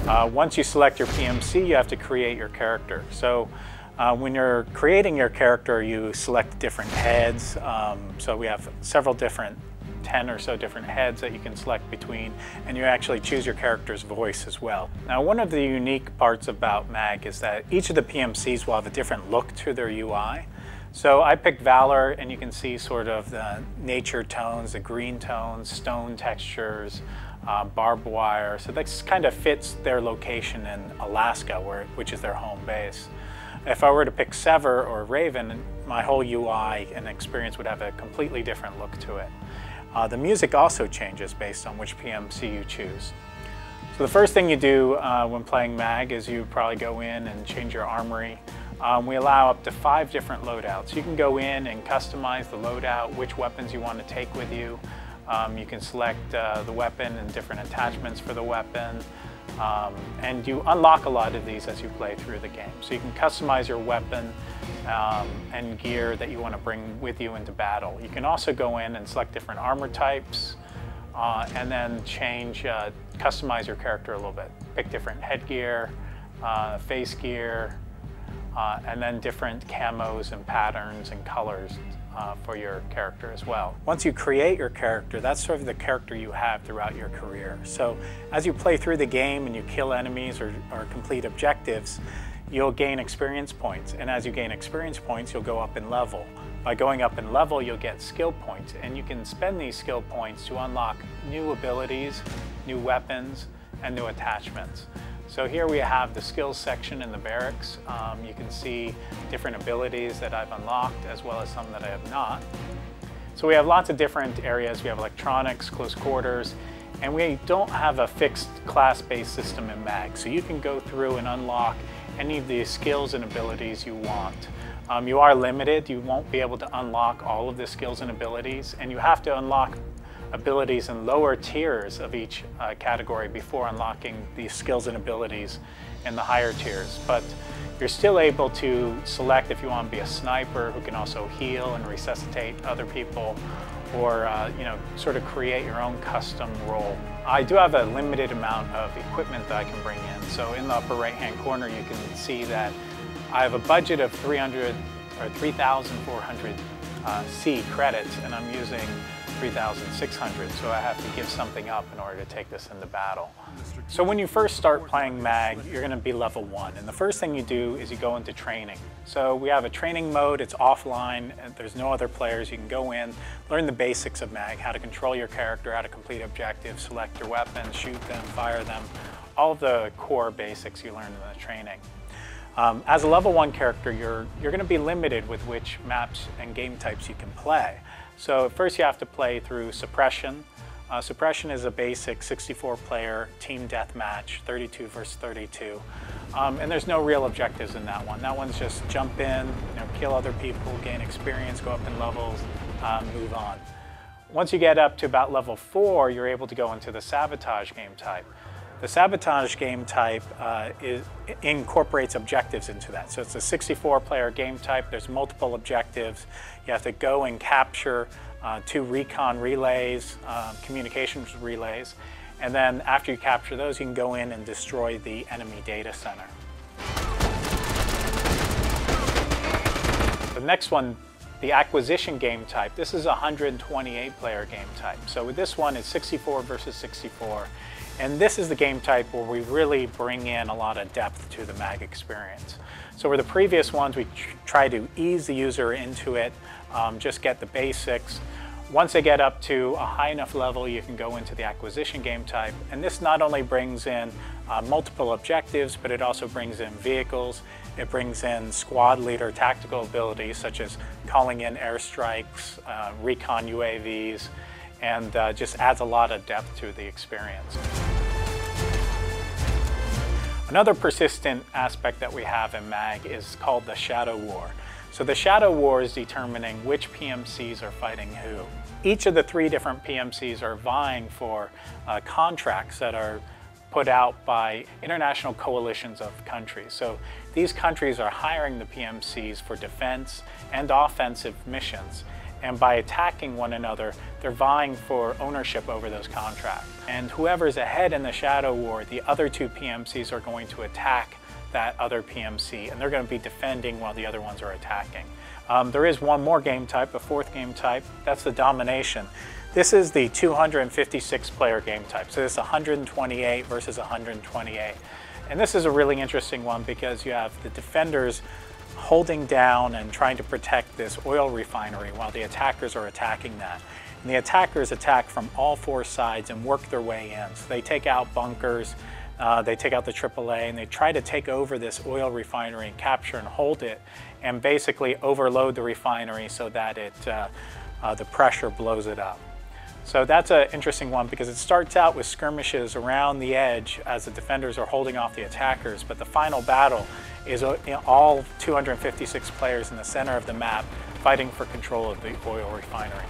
Once you select your PMC, you have to create your character. So when you're creating your character, you select different heads. So we have several different 10 or so different heads that you can select between, and you actually choose your character's voice as well. Now, one of the unique parts about M.A.G is that each of the PMCs will have a different look to their UI. So I picked Valor, and you can see sort of the nature tones, the green tones, stone textures, barbed wire. So that kind of fits their location in Alaska, which is their home base. If I were to pick Sever or Raven, my whole UI and experience would have a completely different look to it. The music also changes based on which PMC you choose. So the first thing you do when playing M.A.G is you probably go in and change your armory. We allow up to 5 different loadouts. You can go in and customize the loadout, which weapons you want to take with you. You can select the weapon and different attachments for the weapon. And you unlock a lot of these as you play through the game. So you can customize your weapon and gear that you want to bring with you into battle. You can also go in and select different armor types and then customize your character a little bit. Pick different headgear, face gear, and then different camos and patterns and colors for your character as well. Once you create your character, that's sort of the character you have throughout your career. So as you play through the game and you kill enemies or complete objectives, you'll gain experience points. And as you gain experience points, you'll go up in level. By going up in level, you'll get skill points, and you can spend these skill points to unlock new abilities, new weapons, and new attachments. So here we have the skills section in the barracks. You can see different abilities that I've unlocked as well as some that I have not. So we have lots of different areas. We have electronics, close quarters, and we don't have a fixed class-based system in M.A.G. So you can go through and unlock any of the skills and abilities you want. You are limited. You won't be able to unlock all of the skills and abilities, and you have to unlock abilities in lower tiers of each category before unlocking the skills and abilities in the higher tiers. But you're still able to select if you want to be a sniper who can also heal and resuscitate other people, or sort of create your own custom role. I do have a limited amount of equipment that I can bring in. So in the upper right-hand corner, you can see that I have a budget of 3,400 C credits, and I'm using 3,600, so I have to give something up in order to take this into battle. So when you first start playing M.A.G, you're going to be level 1, and the first thing you do is you go into training. So we have a training mode, it's offline, and there's no other players. You can go in, learn the basics of M.A.G, how to control your character, how to complete objectives, select your weapons, shoot them, fire them, all of the core basics you learn in the training. As a level 1 character, you're going to be limited with which maps and game types you can play. So first you have to play through Suppression. Suppression is a basic 64-player team deathmatch, 32 versus 32. And there's no real objectives in that one. That one's just jump in, kill other people, gain experience, go up in levels, move on. Once you get up to about level 4, you're able to go into the Sabotage game type. The Sabotage game type incorporates objectives into that. So it's a 64-player game type. There's multiple objectives. You have to go and capture 2 recon relays, communications relays, and then after you capture those, you can go in and destroy the enemy data center. The next one, the Acquisition game type. This is a 128-player game type. So with this one, it's 64 versus 64. And this is the game type where we really bring in a lot of depth to the M.A.G experience. So where the previous ones, we try to ease the user into it, just get the basics. Once they get up to a high enough level, you can go into the Acquisition game type. And this not only brings in multiple objectives, but it also brings in vehicles. It brings in squad leader tactical abilities, such as calling in airstrikes, recon UAVs, and just adds a lot of depth to the experience. Another persistent aspect that we have in M.A.G is called the Shadow War. So the Shadow War is determining which PMCs are fighting who. Each of the 3 different PMCs are vying for contracts that are put out by international coalitions of countries. So these countries are hiring the PMCs for defense and offensive missions. And by attacking one another, they're vying for ownership over those contracts. And whoever's ahead in the shadow war, the other two PMCs are going to attack that other PMC, and they're going to be defending while the other ones are attacking. There is one more game type, a fourth game type, that's the domination. This is the 256 player game type, so this is 128 versus 128. And this is a really interesting one because you have the defenders holding down and trying to protect this oil refinery while the attackers are attacking that. And the attackers attack from all four sides and work their way in. So they take out bunkers, they take out the AAA, and they try to take over this oil refinery and capture and hold it and basically overload the refinery so that the pressure blows it up. So that's an interesting one because it starts out with skirmishes around the edge as the defenders are holding off the attackers, but the final battle is all 256 players in the center of the map fighting for control of the oil refinery.